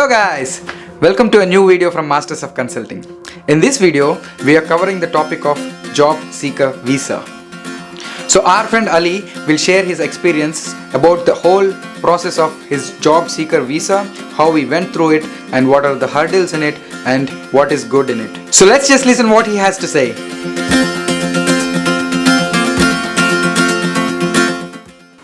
Hello guys, welcome to a new video from Masters of Consulting. In this video, we are covering the topic of job seeker visa. So our friend Ali will share his experience about the whole process of his job seeker visa, how we went through it and what are the hurdles in it and what is good in it. So let's just listen what he has to say.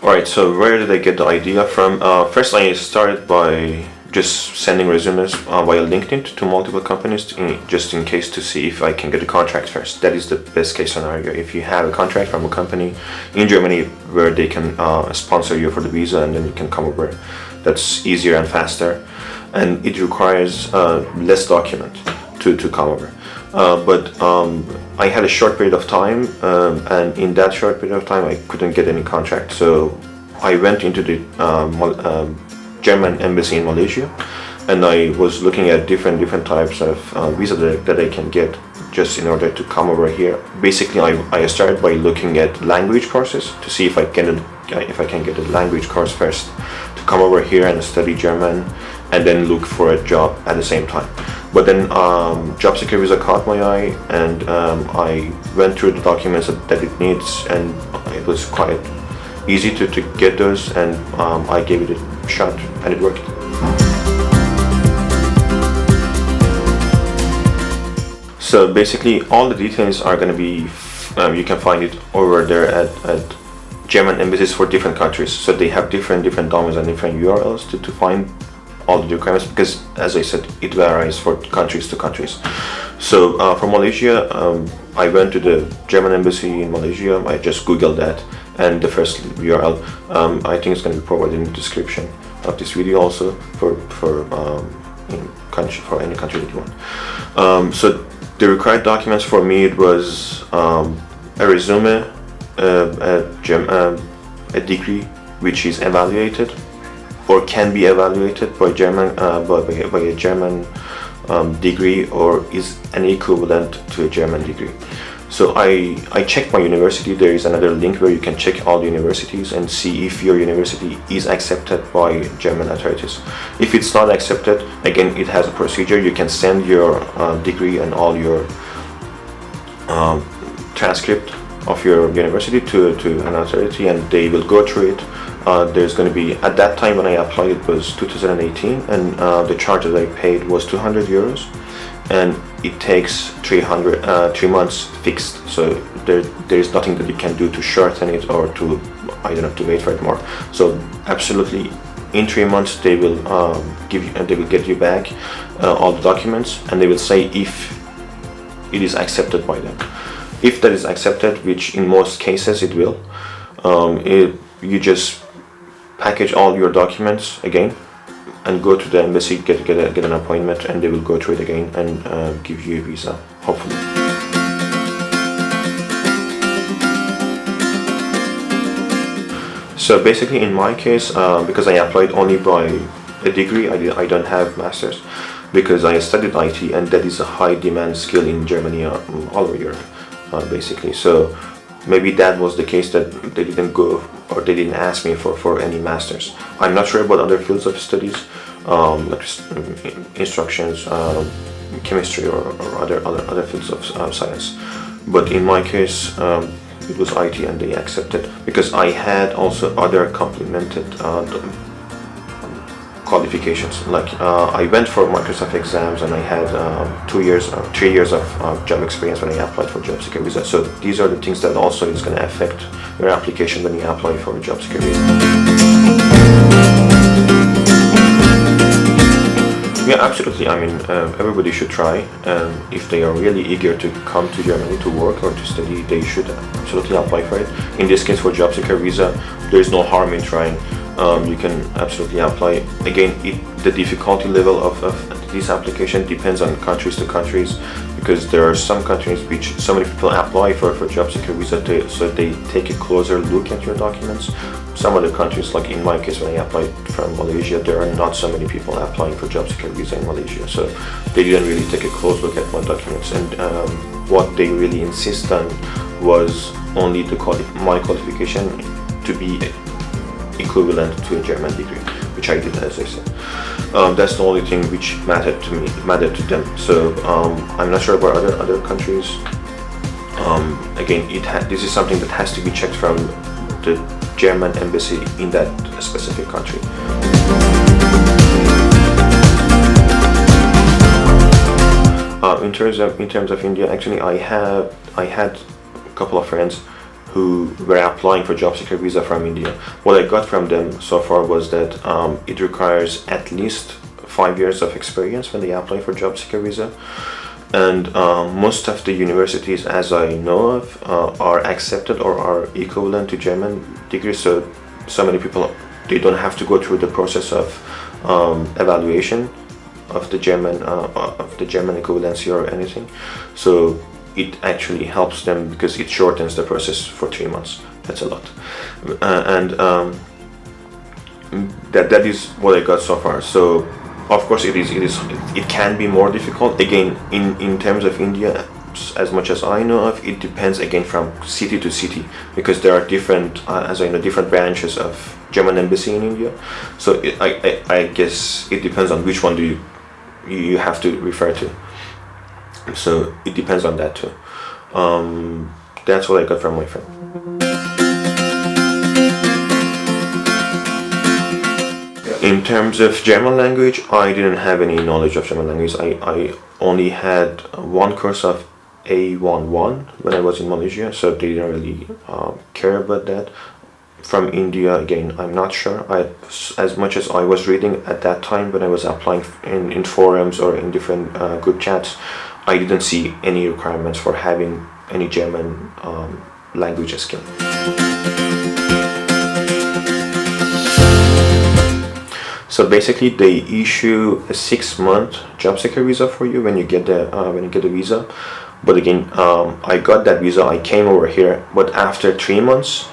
Alright, so where did I get the idea from? First I started by just sending resumes via LinkedIn to multiple companies just in case to see if I can get a contract first. That is the best case scenario. If you have a contract from a company in Germany where they can sponsor you for the visa and then you can come over, that's easier and faster, and it requires less document to come over. But I had a short period of time, and in that short period of time I couldn't get any contract, so I went into the German embassy in Malaysia, and I was looking at different types of visa that I can get just in order to come over here. Basically, I started by looking at language courses to see if I can get a language course first to come over here and study German, and then look for a job at the same time. But then job seeker visa caught my eye, and I went through the documents that it needs, and it was quite easy to get those, and I gave it a shot and it worked. So basically all the details are going to be, you can find it over there at German embassies for different countries. So they have different domains and different URLs to find all the requirements, because as I said, it varies for countries to countries. So for Malaysia, I went to the German embassy in Malaysia. I just googled that, and the first URL I think it's going to be provided in the description of this video also for any country that you want. So the required documents for me, it was a resume, a degree which is evaluated or can be evaluated by a German degree, or is an equivalent to a German degree. So I checked my university. There is another link where you can check all the universities and see if your university is accepted by German authorities. If it's not accepted, again, it has a procedure. You can send your degree and all your transcript of your university to an authority, and they will go through it. There's going to be, at that time when I applied, it was 2018, and the charge that I paid was 200 euros, and it takes 3 months fixed. So there is nothing that you can do to shorten it or to, I don't have to wait for it more. So absolutely, in 3 months they will get you back all the documents, and they will say if it is accepted by them. If that is accepted, which in most cases it will, you just package all your documents again and go to the embassy, get an appointment, and they will go through it again and give you a visa, hopefully. So basically in my case, because I applied only by a degree, I don't have masters, because I studied IT, and that is a high demand skill in Germany, all over Europe, basically. So maybe that was the case, that they didn't go, or they didn't ask me for any masters. I'm not sure about other fields of studies, like instructions, chemistry, or other fields of science. But in my case, it was IT, and they accepted, because I had also other complemented qualifications. Like I went for Microsoft exams, and I had 3 years of job experience when I applied for job seeker visa. So these are the things that also is going to affect your application when you apply for a job seeker visa. Yeah, absolutely. I mean, everybody should try. If they are really eager to come to Germany to work or to study, they should absolutely apply for it. In this case, for job seeker visa, there is no harm in trying. You can absolutely apply. Again, the difficulty level of this application depends on countries to countries, because there are some countries which so many people apply for job seeker visa, so they take a closer look at your documents. Some other countries, like in my case when I applied from Malaysia, there are not so many people applying for job seeker visa in Malaysia, so they didn't really take a close look at my documents, and what they really insist on was only my qualification to be equivalent to a German degree, which I did, as I said. That's the only thing which mattered to them. So I'm not sure about other countries. Again, this is something that has to be checked from the German embassy in that specific country. In terms of India, actually, I had a couple of friends who were applying for job seeker visa from India. What I got from them so far was that it requires at least 5 years of experience when they apply for job seeker visa, and most of the universities, as I know of, are accepted or are equivalent to German degrees. So many people, they don't have to go through the process of evaluation of the German equivalency or anything. So it actually helps them because it shortens the process for 3 months. That's a lot, and that is what I got so far. So of course it can be more difficult. Again, in terms of India, as much as I know of, it depends again from city to city, because there are different, as I know, different branches of German embassy in India. So I guess it depends on which one do you have to refer to. So it depends on that too. That's what I got from my friend. In terms of German language, I didn't have any knowledge of German language. I only had one course of A11 when I was in Malaysia, so they didn't really care about that. From India, again, I'm not sure. As much as I was reading at that time when I was applying in forums or in different group chats, I didn't see any requirements for having any German language skill. So basically, they issue a 6-month job seeker visa for you when you get the visa. But again, I got that visa. I came over here, but after 3 months,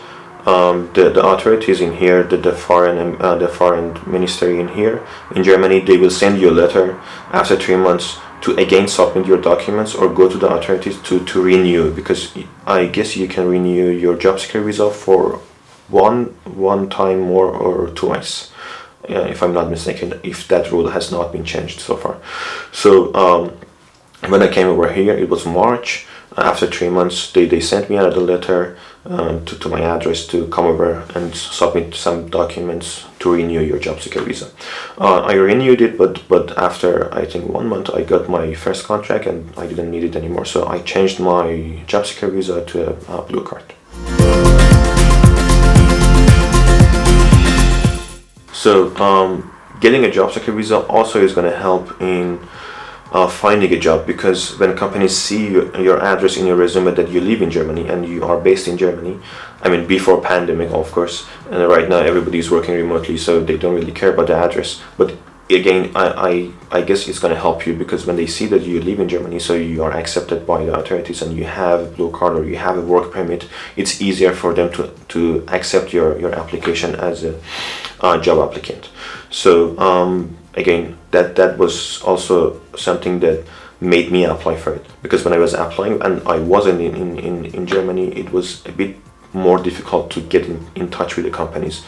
the authorities in here, the foreign ministry in here in Germany, they will send you a letter after 3 months to again submit your documents or go to the authorities to renew, because I guess you can renew your job seeker visa for one time more or twice, if I'm not mistaken, if that rule has not been changed so far. So when I came over here, it was March. After 3 months, they sent me another letter to my address to come over and submit some documents to renew your job seeker visa. I renewed it, but after I think 1 month, I got my first contract and I didn't need it anymore. So I changed my job seeker visa to a blue card. So getting a job seeker visa also is going to help in finding a job, because when companies see your address in your resume that you live in Germany and you are based in Germany, I mean before pandemic of course, and right now everybody is working remotely, so they don't really care about the address. But again, I guess it's going to help you, because when they see that you live in Germany, so you are accepted by the authorities and you have a blue card or you have a work permit, it's easier for them to accept your application as a job applicant. So again, that was also something that made me apply for it, because when I was applying and I wasn't in Germany, it was a bit more difficult to get in touch with the companies,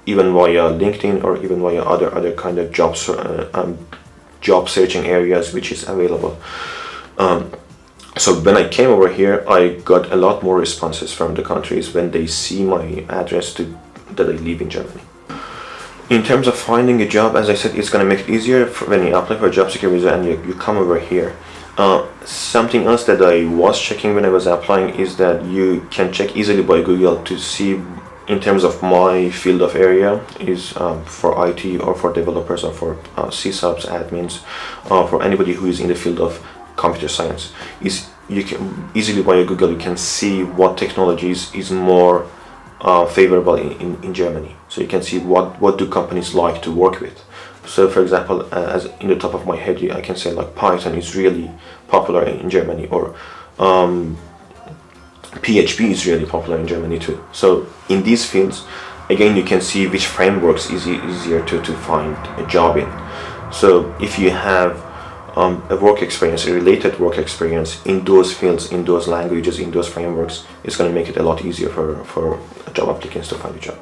even via LinkedIn or even via other kind of job searching areas which is available. So when I came over here, I got a lot more responses from the countries when they see my address that I live in Germany. In terms of finding a job, as I said, it's going to make it easier when you apply for a job seeker visa and you come over here. Something else that I was checking when I was applying is that you can check easily by Google to see, in terms of my field of area, is for IT or for developers or for CSAPs, admins, for anybody who is in the field of computer science. You can easily by Google, you can see what technologies is more favorable in Germany. So you can see what do companies like to work with. So for example, as in the top of my head, I can say like Python is really popular in Germany, or PHP is really popular in Germany too. So in these fields, again, you can see which frameworks is easier to find a job in. So if you have a work experience, a related work experience in those fields, in those languages, in those frameworks, it's going to make it a lot easier for job applicants to find a job.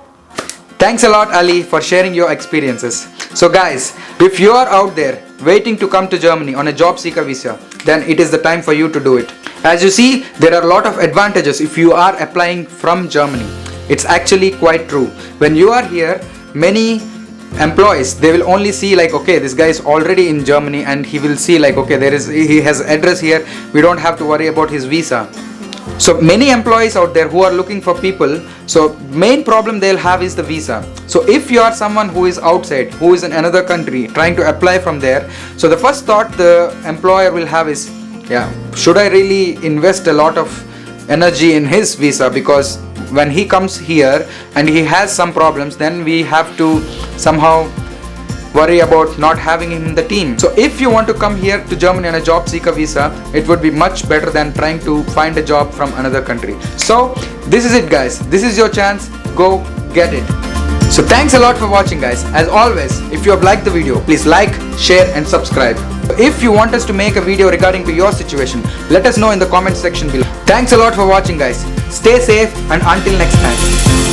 Thanks a lot, Ali, for sharing your experiences. So guys, if you are out there waiting to come to Germany on a job seeker visa, then it is the time for you to do it. As you see, there are a lot of advantages if you are applying from Germany. It's actually quite true. When you are here, many employees, they will only see like, okay, this guy is already in Germany, and he will see like, okay, he has address here, we don't have to worry about his visa. So many employees out there who are looking for people, so main problem they'll have is the visa. So if you are someone who is outside, who is in another country trying to apply from there, so the first thought the employer will have is, yeah, should I really invest a lot of energy in his visa? Because when he comes here and he has some problems, then we have to somehow worry about not having him in the team. So if you want to come here to Germany on a job seeker visa, it would be much better than trying to find a job from another country. So this is it, guys. This is your chance. Go get it. So thanks a lot for watching, guys. As always, if you have liked the video, please like, share and subscribe. If you want us to make a video regarding to your situation, let us know in the comment section below. Thanks a lot for watching, guys. Stay safe and until next time.